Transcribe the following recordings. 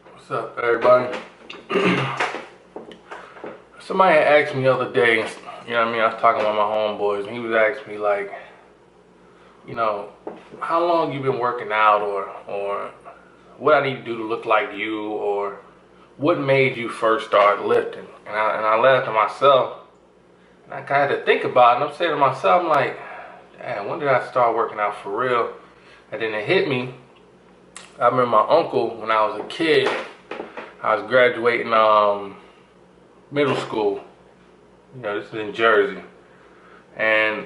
What's up, everybody? Somebody had asked me the other day, you know what I mean? I was talking about my homeboys, and he was asking me, like, you know, how long you been working out, or what I need to do to look like you, or what made you first start lifting? And I laughed to myself, and I kind of had to think about it, and I'm saying to myself, I'm like, damn, when did I start working out for real? And then it hit me. I remember my uncle, when I was a kid, I was graduating middle school. You know, this is in Jersey. And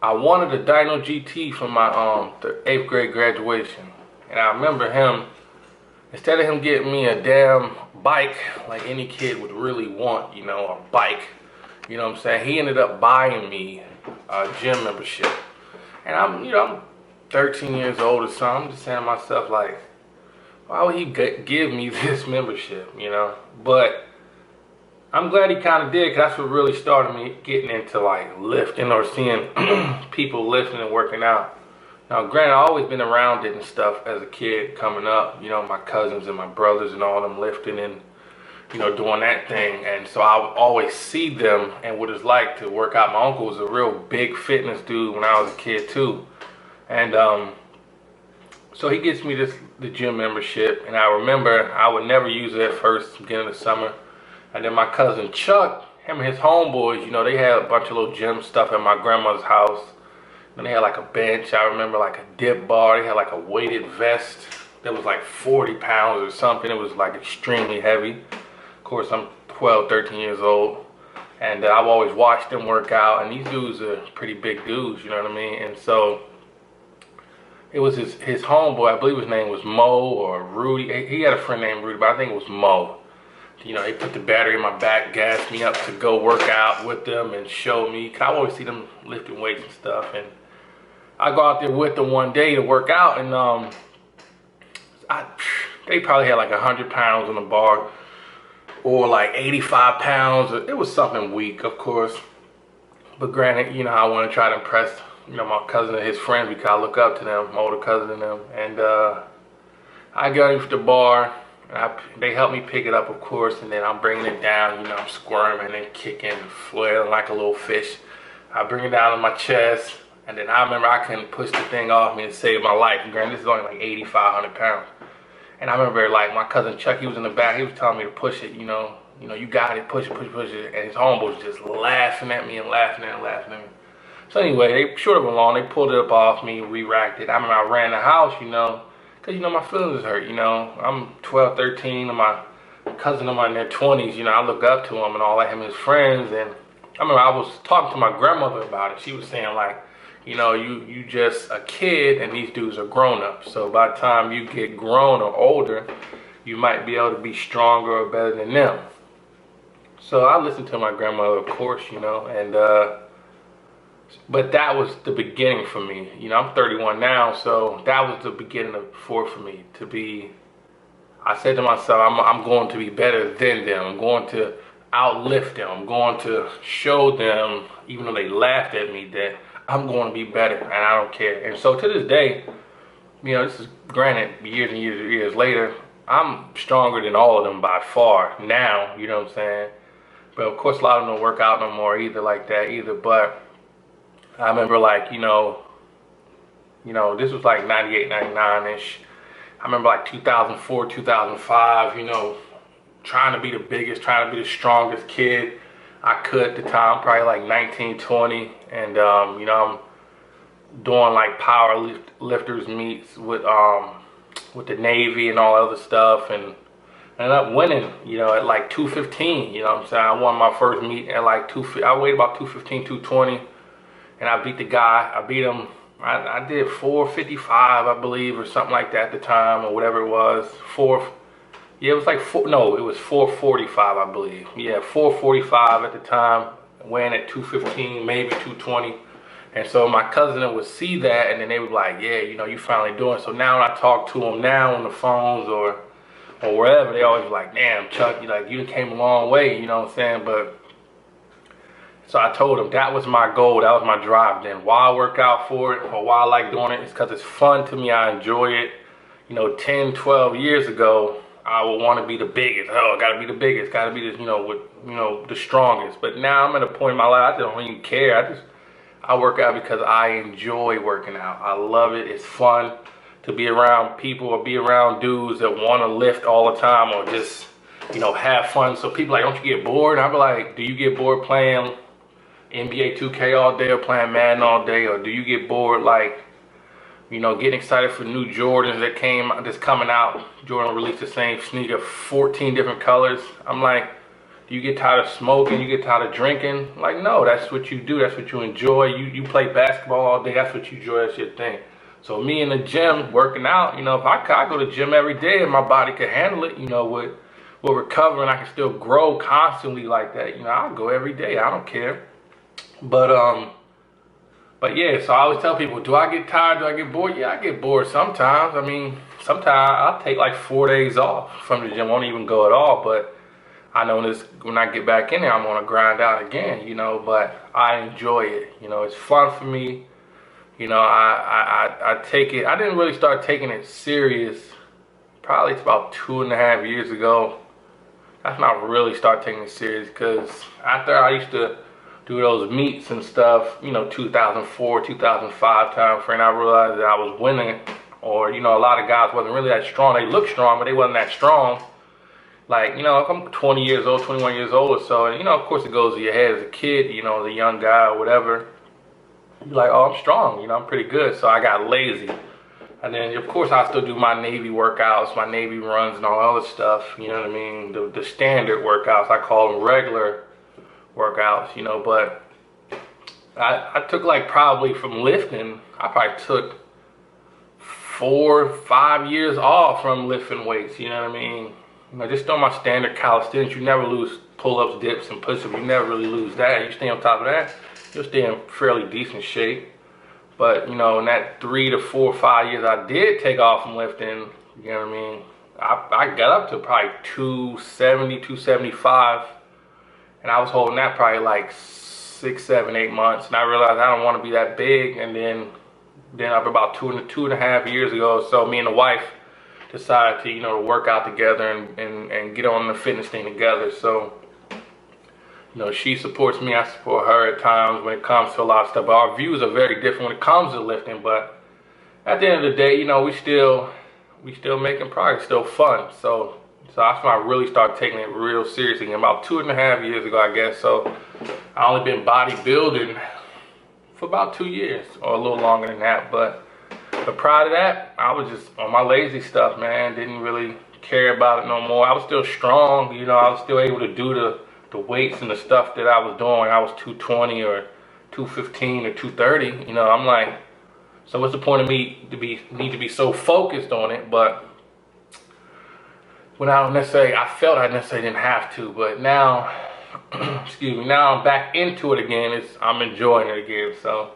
I wanted a Dyno GT for my 8th grade graduation. And I remember him, instead of him getting me a damn bike, like any kid would really want, you know, a bike. You know what I'm saying? He ended up buying me a gym membership. And I'm 13 years old or something. I'm just saying to myself, like, why would he give me this membership, you know? But I'm glad he kind of did, because that's what really started me getting into like lifting or seeing people lifting and working out. Now, granted, I've always been around it and stuff as a kid coming up, you know, my cousins and my brothers and all them lifting and, you know, doing that thing. And so I would always see them and what it's like to work out. My uncle was a real big fitness dude when I was a kid too. And so he gets me the gym membership, and I remember I would never use it at first, beginning of the summer. And then my cousin Chuck, him and his homeboys, you know, they had a bunch of little gym stuff at my grandmother's house. And they had like a bench, I remember like a dip bar, they had like a weighted vest that was like 40 pounds or something. It was like extremely heavy. Of course, I'm 12, 13 years old. And I've always watched them work out, and these dudes are pretty big dudes, you know what I mean? And so it was his homeboy, I believe his name was Mo or Rudy. He had a friend named Rudy, but I think it was Mo. You know, they put the battery in my back, gassed me up to go work out with them and show me. Cause I always see them lifting weights and stuff. And I go out there with them one day to work out, and they probably had like 100 pounds on the bar, or like 85 pounds. It was something weak, of course. But granted, you know, I want to try to impress, you know, my cousin and his friends, because I look up to them, my older cousin and them. And I got into the bar. They helped me pick it up, of course, and then I'm bringing it down, you know, I'm squirming and kicking and flailing like a little fish. I bring it down on my chest, and then I remember I couldn't push the thing off me and save my life. Granted, this is only like 8,500 pounds. And I remember, like, my cousin Chuck, he was in the back, he was telling me to push it, you know, you got it, push it, push it. And his homeboy was just laughing at me and laughing at me. So anyway, they short of it long, they pulled it up off me, re-racked it. I remember I ran the house, you know, because, you know, my feelings is hurt, you know. I'm 12, 13, and my cousin of mine in their 20s, you know, I look up to him and all that, him and his friends. And I remember I was talking to my grandmother about it. She was saying, like, you know, you just a kid and these dudes are grown up. So by the time you get grown or older, you might be able to be stronger or better than them. So I listened to my grandmother, of course, you know, and but that was the beginning for me. You know, I'm 31 now, so that was the beginning for me to be. I said to myself, I'm going to be better than them. I'm going to outlift them. I'm going to show them, even though they laughed at me, that I'm going to be better, and I don't care. And so to this day, you know, this is granted years and years and years later, I'm stronger than all of them by far now, you know what I'm saying? But of course, a lot of them don't work out no more either like that either, but I remember, like, you know, this was like 98, 99-ish. I remember like 2004, 2005, you know, trying to be the biggest, trying to be the strongest kid I could at the time, probably like 19, 20. And, you know, I'm doing like power lifters meets with the Navy and all other stuff. And I ended up winning, you know, at like 215, you know what I'm saying? I won my first meet at like I weighed about 215, 220. And I beat the guy. I beat him. I did 455, I believe, or something like that at the time, or whatever it was. It was like it was 445, I believe. Yeah, 445 at the time, weighing at 215, maybe 220. And so my cousin would see that, and then they would be like, yeah, you know, you finally doing it. So now when I talk to them now on the phones or wherever, they always be like, damn, Chuck, you came a long way, you know what I'm saying? But so I told him that was my goal, that was my drive. Then why I work out for it, or why I like doing it, is because it's fun to me, I enjoy it. You know, 10, 12 years ago, I would want to be the biggest. Oh, I gotta be the biggest, gotta be the, the strongest. But now I'm at a point in my life I don't even care. I work out because I enjoy working out. I love it. It's fun to be around people or be around dudes that want to lift all the time or just, have fun. So people like, don't you get bored? And I'm like, do you get bored playing NBA 2K all day or playing Madden all day? Or do you get bored like, getting excited for new Jordans that's coming out? Jordan released the same sneaker, 14 different colors. I'm like, do you get tired of smoking? You get tired of drinking? Like, no, that's what you do. That's what you enjoy. You play basketball all day. That's what you enjoy. That's your thing. So me in the gym, working out, if I go to the gym every day and my body can handle it, with recovering, I can still grow constantly like that. I'll go every day. I don't care. But yeah, so I always tell people, do I get tired? Do I get bored? Yeah, I get bored sometimes. I mean, sometimes I'll take like 4 days off from the gym. I won't even go at all. But I know when I get back in there, I'm gonna grind out again, but I enjoy it. It's fun for me. I take it. I didn't really start taking it serious. Probably it's about 2.5 years ago. That's when I really start taking it serious, because after I used to do those meets and stuff, 2004, 2005 time frame, I realized that I was winning, or, a lot of guys wasn't really that strong. They looked strong, but they wasn't that strong. Like, if I'm 20 years old, 21 years old or so, and, of course it goes to your head as a kid, the young guy or whatever. You're like, oh, I'm strong, I'm pretty good. So I got lazy. And then, of course, I still do my Navy workouts, my Navy runs and all that other stuff, you know what I mean? The standard workouts, I call them regular workouts, but I took like probably from lifting, I probably took 4 or 5 years off from lifting weights, you know what I mean? Just on my standard calisthenics, you never lose pull-ups, dips, and push-ups. You never really lose that. You stay on top of that, you'll stay in fairly decent shape. But, in that 3 to 4 or 5 years I did take off from lifting, you know what I mean? I got up to probably 270, 275. And I was holding that probably like 6, 7, 8 months. And I realized I don't want to be that big. And then up about 2.5 years ago, so me and the wife decided to, work out together and get on the fitness thing together. So, she supports me, I support her at times when it comes to a lot of stuff. But our views are very different when it comes to lifting. But at the end of the day, we still making progress, still fun. So that's when I really started taking it real seriously. About 2.5 years ago, I guess. So I only been bodybuilding for about 2 years or a little longer than that. But prior to that, I was just on my lazy stuff, man. Didn't really care about it no more. I was still strong, I was still able to do the weights and the stuff that I was doing when I was 220 or 215 or 230. I'm like, so what's the point of me need to be so focused on it? But when I felt I necessarily didn't have to, but now, now I'm back into it again. I'm enjoying it again. So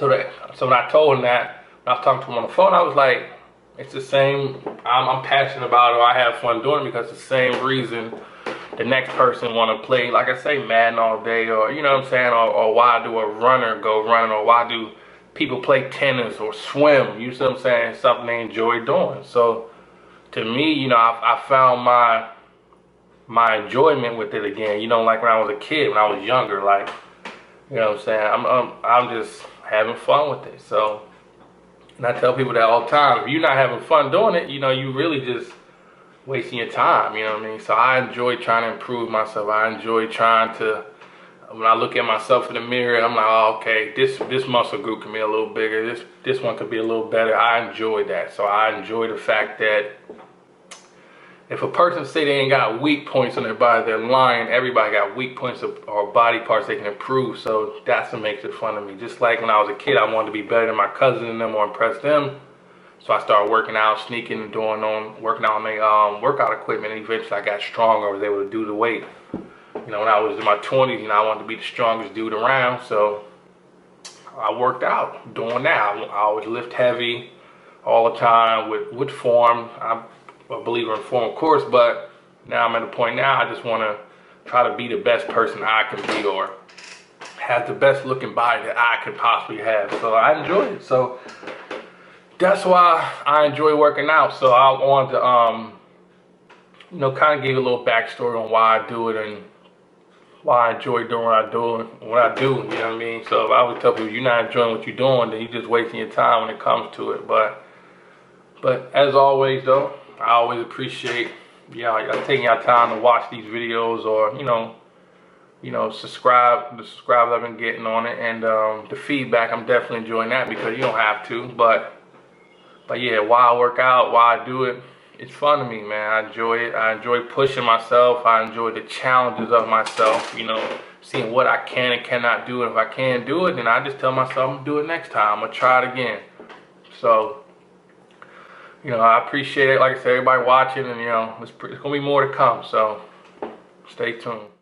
when I told him that, when I was talking to him on the phone, I was like, it's the same. I'm passionate about it, or I have fun doing it, because it's the same reason the next person want to play, like I say, Madden all day, or you know what I'm saying, or why do a runner go running, or why do people play tennis or swim? You see what I'm saying? It's something they enjoy doing. So to me, I found my enjoyment with it again. Like when I was a kid, when I was younger, like, you know what I'm saying? I'm just having fun with it. So, and I tell people that all the time. If you're not having fun doing it, you really just wasting your time, you know what I mean? So I enjoy trying to improve myself. I enjoy trying to, when I look at myself in the mirror, I'm like, oh, okay, this muscle group can be a little bigger. This one could be a little better. I enjoy that. So I enjoy the fact that if a person say they ain't got weak points on their body, they're lying. Everybody got weak points or body parts they can improve. So that's what makes it fun to me. Just like when I was a kid, I wanted to be better than my cousin and them or impress them. So I started working out, sneaking and working out on my workout equipment, and eventually I got stronger. I was able to do the weight. When I was in my 20s, I wanted to be the strongest dude around. So I worked out doing that. I always lift heavy all the time with form. I'm a believer in form, of course, but now I'm at a point now I just want to try to be the best person I can be, or have the best looking body that I could possibly have. So I enjoy it. So that's why I enjoy working out. So I want to you know, kind of give you a little backstory on why I do it and why I enjoy doing what I do, you know what I mean? So if I would tell people you're not enjoying what you're doing, then you're just wasting your time when it comes to it. But as always though, I always appreciate y'all taking your time to watch these videos, or subscribe. The subscribers I've been getting on it, and the feedback, I'm definitely enjoying that, because you don't have to, but yeah, why I work out, why I do it, it's fun to me, man. I enjoy it. I enjoy pushing myself. I enjoy the challenges of myself, seeing what I can and cannot do. And if I can't do it, then I just tell myself I'm gonna do it next time. I'm gonna try it again. So, I appreciate it. Like I said, everybody watching, and it's gonna be more to come. So, stay tuned.